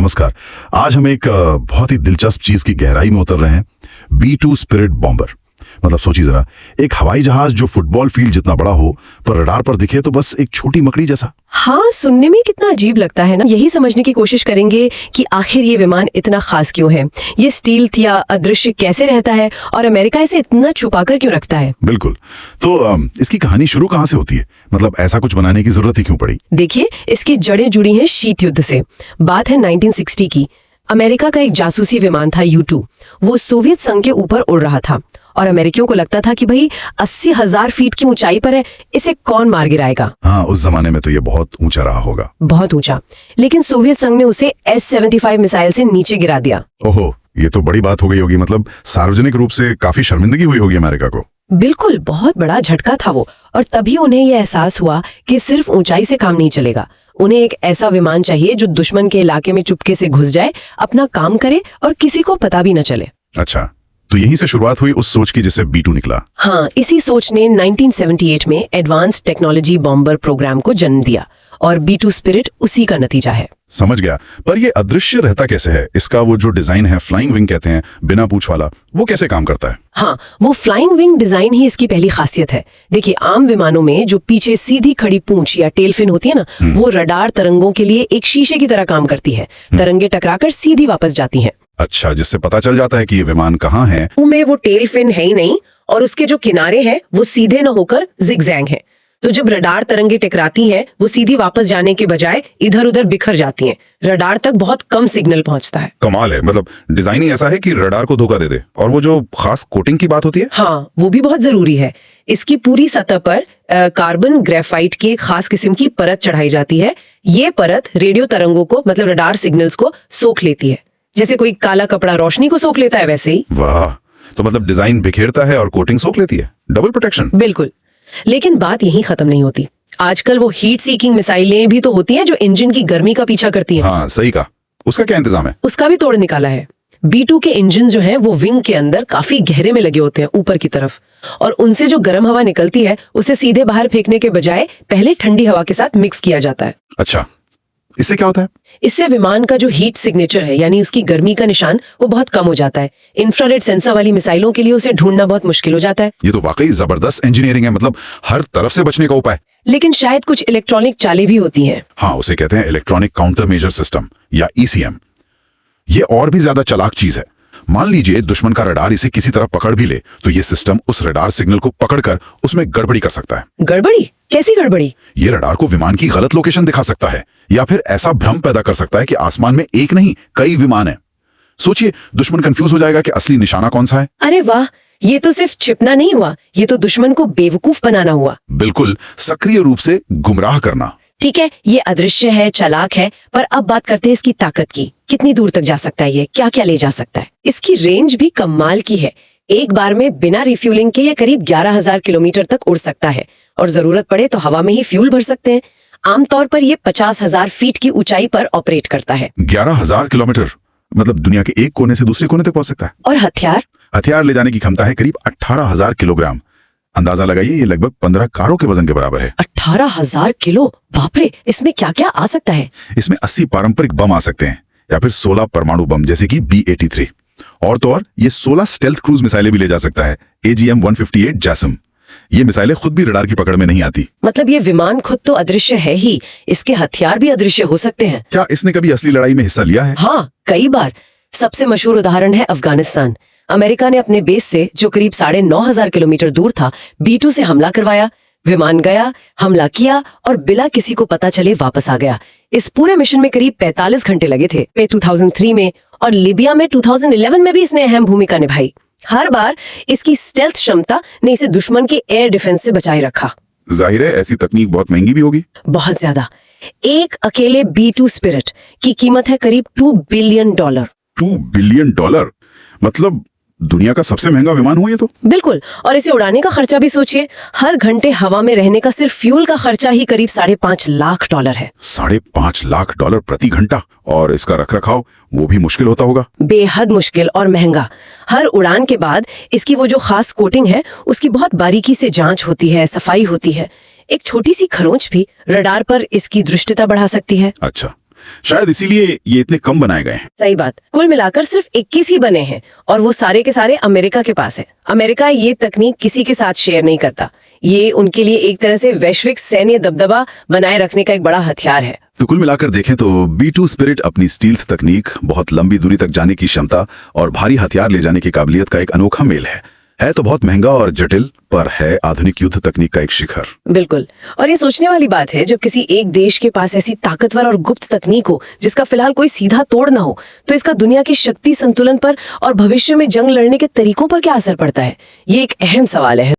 नमस्कार। आज हम एक बहुत ही दिलचस्प चीज की गहराई में उतर रहे हैं। B-2 spirit bomber. मतलब सोचिए जरा, एक हवाई जहाज जो फुटबॉल फील्ड जितना बड़ा हो पर रडार पर दिखे तो बस एक छोटी मकड़ी जैसा। हाँ, सुनने में कितना अजीब लगता है ना। यही समझने की कोशिश करेंगे कि आखिर ये विमान इतना खास क्यों है, ये स्टील्थ या अदृश्य कैसे रहता है और अमेरिका इसे इतना छुपाकर क्यों रखता है। बिल्कुल। तो इसकी कहानी शुरू कहाँ से होती है? मतलब ऐसा कुछ बनाने की जरूरत ही क्यों पड़ी? देखिए, इसकी जड़ें जुड़ी हैं शीत युद्ध से। बात है 1960 की। अमेरिका का एक जासूसी विमान था U-2। वो सोवियत संघ के ऊपर उड़ रहा था और अमेरिकियों को लगता था कि भाई 80,000 फीट की ऊंचाई पर है, इसे कौन मार गिराएगा। हाँ, उस जमाने में तो ये बहुत ऊंचा रहा होगा। बहुत ऊंचा। लेकिन सोवियत संघ ने उसे S-75 मिसाइल से नीचे गिरा दिया। ओहो, ये तो बड़ी बात हो गई होगी। मतलब सार्वजनिक रूप से काफी शर्मिंदगी हुई होगी अमेरिका को। बिल्कुल, बहुत बड़ा झटका था वो। और तभी उन्हें यह एहसास हुआ कि सिर्फ ऊंचाई से काम नहीं चलेगा। उन्हें एक ऐसा विमान चाहिए जो दुश्मन के इलाके में चुपके से घुस जाए, अपना काम करे और किसी को पता भी न चले। अच्छा, तो यहीं से शुरुआत हुई उस सोच की जिससे B-2 निकला। हाँ, इसी सोच ने 1978 में एडवांस टेक्नोलॉजी बॉम्बर प्रोग्राम को जन्म दिया और B-2 स्पिरिट उसी का नतीजा है। समझ गया। पर ये अदृश्य रहता कैसे है? इसका वो जो डिजाइन है, फ्लाइंग विंग कहते हैं, बिना पूंछ वाला, वो कैसे काम करता है? हाँ, वो फ्लाइंग विंग डिजाइन ही इसकी पहली खासियत है। देखिए, आम विमानों में जो पीछे सीधी खड़ी पूंछ या टेल फिन होती है ना, वो रडार तरंगों के लिए एक शीशे की तरह काम करती है। तरंगे टकराकर सीधी वापस जाती हैं। अच्छा, जिससे पता चल जाता है कि ये विमान कहाँ है। में वो टेल फिन है ही नहीं और उसके जो किनारे हैं वो सीधे न होकर जिगजैग हैं। तो जब रडार तरंगे टकराती हैं, वो सीधी वापस जाने के बजाय इधर उधर बिखर जाती हैं। रडार तक बहुत कम सिग्नल पहुंचता है। कमाल है। मतलब डिजाइन ही ऐसा है कि रडार को धोखा दे दे। और वो जो खास कोटिंग की बात होती है, हाँ, वो भी बहुत जरूरी है। इसकी पूरी सतह पर कार्बन ग्रेफाइट की एक खास किस्म की परत चढ़ाई जाती है। ये परत रेडियो तरंगों को, मतलब रडार सिग्नल्स को सोख लेती है। जैसे कोई काला कपड़ा रोशनी को सोख लेता है, वैसे ही। वाह, तो मतलब डिजाइन बिखेरता है और कोटिंग सोख लेती है। Double protection. बिल्कुल। लेकिन बात यहीं खत्म नहीं होती। आजकल वो हीट सीकिंग मिसाइलें भी तो होती हैं जो इंजन की गर्मी का पीछा करती हैं। हाँ, सही कहा। उसका क्या इंतजाम है? उसका भी तोड़ निकाला है। B-2 के इंजन जो हैं वो विंग के अंदर काफी गहरे में लगे होते हैं, ऊपर की तरफ। और उनसे जो गर्म हवा निकलती है उसे सीधे बाहर फेंकने के बजाय पहले ठंडी हवा के साथ मिक्स किया जाता है। अच्छा, इससे क्या होता है? इससे विमान का जो हीट सिग्नेचर है, यानी उसकी गर्मी का निशान, वो बहुत कम हो जाता है। इंफ्रारेड सेंसर वाली मिसाइलों के लिए उसे ढूंढना बहुत मुश्किल हो जाता है। ये तो वाकई जबरदस्त इंजीनियरिंग है। मतलब हर तरफ से बचने का उपाय। लेकिन शायद कुछ इलेक्ट्रॉनिक चालें भी होती हैं। हाँ, उसे कहते हैं इलेक्ट्रॉनिक काउंटर मेजर सिस्टम या ECM। ये और भी ज्यादा चालाक चीज है। मान लीजिए दुश्मन का रडार इसे किसी तरह पकड़ भी ले, तो ये सिस्टम उस रडार सिग्नल को पकड़कर उसमें गड़बड़ी कर सकता है। गड़बड़ी? कैसी गड़बड़ी? ये रडार को विमान की गलत लोकेशन दिखा सकता है या फिर ऐसा भ्रम पैदा कर सकता है कि आसमान में एक नहीं कई विमान है। सोचिए, दुश्मन कंफ्यूज हो जाएगा कि असली निशाना कौन सा है। अरे वाह, ये तो सिर्फ छिपना नहीं हुआ, ये तो दुश्मन को बेवकूफ बनाना हुआ। बिल्कुल, सक्रिय रूप से गुमराह करना। ठीक है, ये अदृश्य है, चालाक है, पर अब बात करते हैं इसकी ताकत की। कितनी दूर तक जा सकता है ये, क्या क्या ले जा सकता है। इसकी रेंज भी कमाल की है। एक बार में बिना रिफ्यूलिंग के ये करीब 11,000 किलोमीटर तक उड़ सकता है और जरूरत पड़े तो हवा में ही फ्यूल भर सकते हैं। आमतौर पर ये 50,000 फीट की ऊंचाई पर ऑपरेट करता है। 11,000 किलोमीटर? मतलब दुनिया के एक कोने से दूसरे कोने तक पहुंच सकता है। और हथियार ले जाने की क्षमता है करीब 18,000 किलोग्राम। अंदाजा लगाइए, ये लगभग 15 कारों के वजन के बराबर है। 18,000 किलो? बाप रे, इसमें क्या क्या आ सकता है? इसमें 80 पारंपरिक बम आ सकते हैं या फिर 16 परमाणु बम जैसे कि B-83। और तो और ये 16 स्टेल्थ क्रूज मिसाइलें भी ले जा सकता है, AGM-158 JASSM। ये मिसाइलें खुद भी रडार की पकड़ में नहीं आती। मतलब ये विमान खुद तो अदृश्य है ही, इसके हथियार भी अदृश्य हो सकते हैं। क्या इसने कभी असली लड़ाई में हिस्सा लिया है? हाँ, कई बार। सबसे मशहूर उदाहरण है अफगानिस्तान। अमेरिका ने अपने बेस से, जो करीब 9,500 किलोमीटर दूर था, B-2 से हमला करवाया। विमान गया, हमला किया और बिना किसी को पता चले वापस आ गया। इस पूरे मिशन में करीब 45 घंटे लगे थे। 2003 में और लीबिया में 2011 में भी इसने अहम भूमिका निभाई। हर बार इसकी स्टेल्थ क्षमता ने इसे दुश्मन के एयर डिफेंस से बचाए रखा। जाहिर है ऐसी तकनीक बहुत महंगी भी होगी। बहुत ज्यादा। एक अकेले B-2 स्पिरिट की कीमत है करीब $2 बिलियन। $2 बिलियन? मतलब दुनिया का सबसे महंगा विमान हुआ ये तो। बिल्कुल। और इसे उड़ाने का खर्चा भी सोचिए। हर घंटे हवा में रहने का सिर्फ फ्यूल का खर्चा ही करीब $5.5 लाख है। $5.5 लाख प्रति घंटा? और इसका रखरखाव वो भी मुश्किल होता होगा। बेहद मुश्किल और महंगा। हर उड़ान के बाद इसकी वो जो खास कोटिंग है, उसकी बहुत बारीकी से जांच होती है, सफाई होती है। एक छोटी सी खरोंच भी रडार पर इसकी दृष्टता बढ़ा सकती है। अच्छा, शायद इसीलिए ये इतने कम बनाए गए हैं। सही बात। कुल मिलाकर सिर्फ 21 ही बने हैं और वो सारे के सारे अमेरिका के पास है। अमेरिका ये तकनीक किसी के साथ शेयर नहीं करता। ये उनके लिए एक तरह से वैश्विक सैन्य दबदबा बनाए रखने का एक बड़ा हथियार है। तो कुल मिलाकर देखें तो B2 स्पिरिट अपनी स्टील्थ तकनीक, बहुत लंबी दूरी तक जाने की क्षमता और भारी हथियार ले जाने की काबिलियत का एक अनोखा मेल है तो बहुत महंगा और जटिल, पर है आधुनिक युद्ध तकनीक का एक शिखर। बिल्कुल। और ये सोचने वाली बात है, जब किसी एक देश के पास ऐसी ताकतवर और गुप्त तकनीक हो जिसका फिलहाल कोई सीधा तोड़ ना हो, तो इसका दुनिया की शक्ति संतुलन पर और भविष्य में जंग लड़ने के तरीकों पर क्या असर पड़ता है, ये एक अहम सवाल है।